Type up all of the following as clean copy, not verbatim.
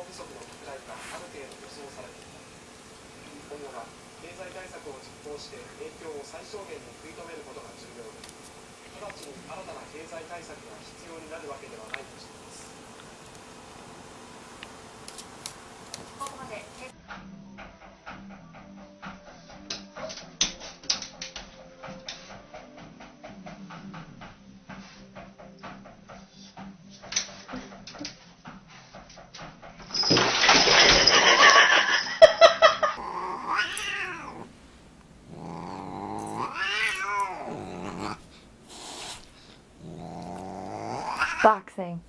不足の拡大がある程度予想されていた。今後は経済対策を実行して影響を最小限に食い止めることが重要で、直ちに新たな経済対策が必要になるわけではないとしています。ここまでBoxing.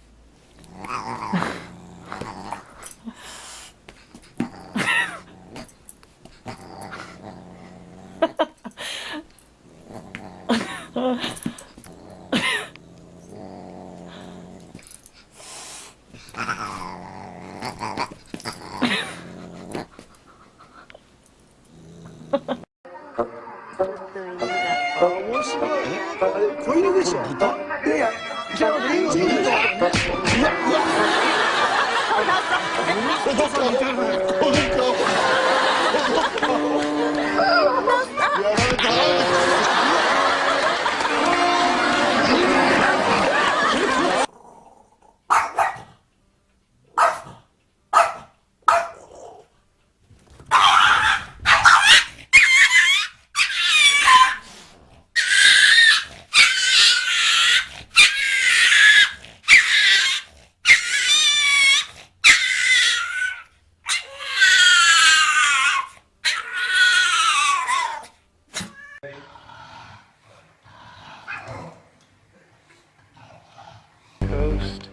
Coast.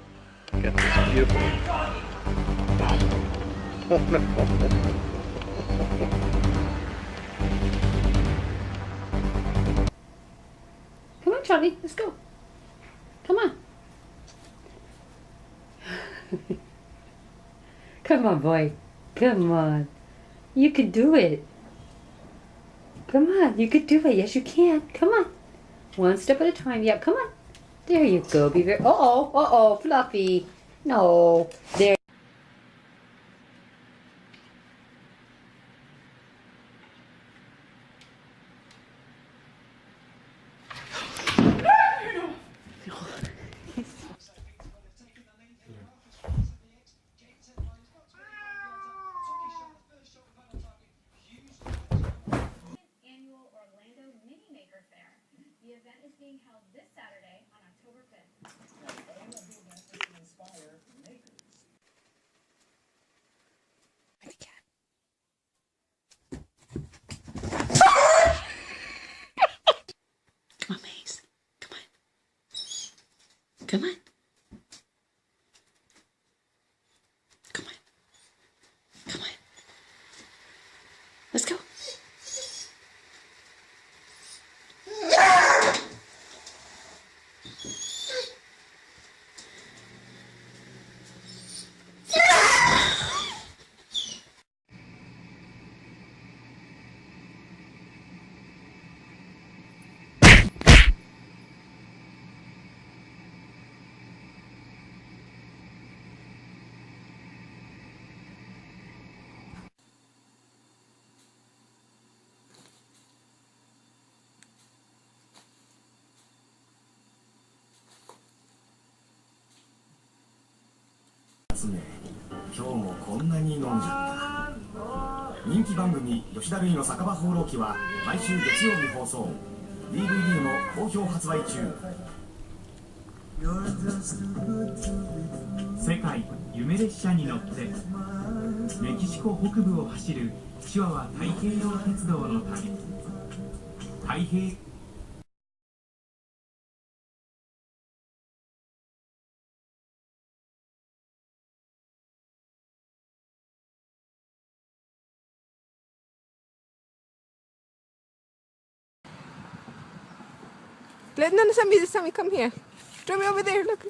Got this beautiful. Oh no. Come on, Charlie, let's go. Come on. Come on, boy. Come on. You can do it. Come on, you can do it. Yes, you can. Come on. One step at a time. Yep, come on. There you go. Be very. Uh-oh, Fluffy. No. There. Annual Orlando Mini Maker Fair. The event is being held this Saturday on October 5th. Come on, Maze. Come on. Come on. Come on. Come on. Let's go.今日もこんなに飲んじゃった。人気番組吉田類の酒場放浪記は毎週月曜日放送。 DVD も好評発売中。世界夢列車に乗ってメキシコ北部を走るチワワ太平洋鉄道の旅。太平Let none Sammy, come here. Throw me over there, look.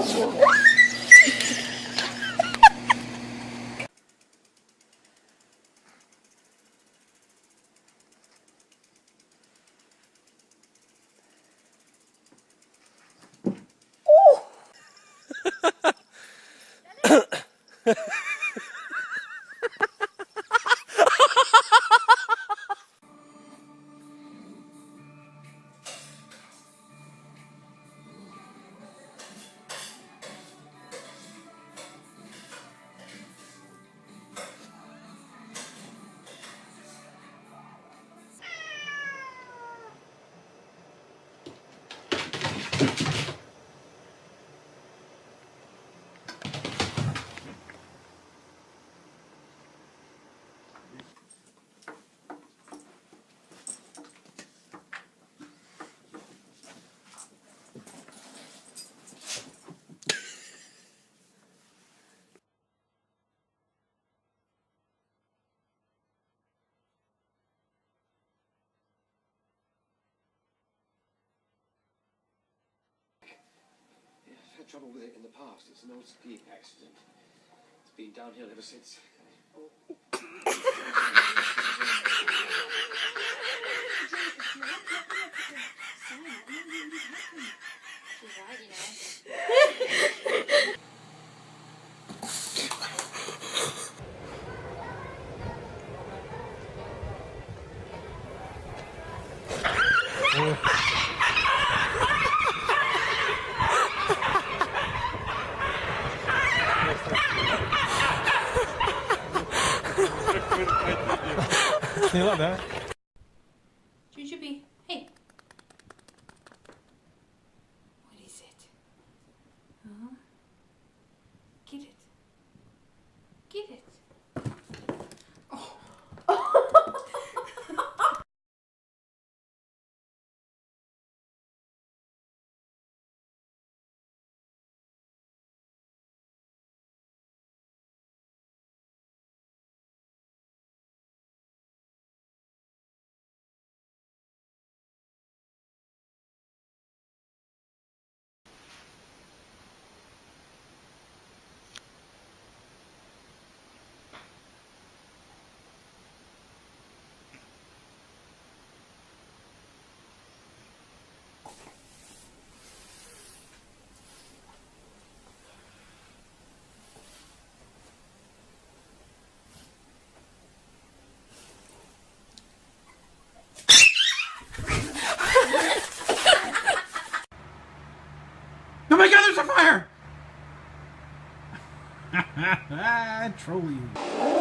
I've had trouble with it in the past. It's an old skiing accident. It's been downhill ever since. Jujubee, hey. What is it? Huh? Get it. Get it. Oh my god, there's a fire! Troll you.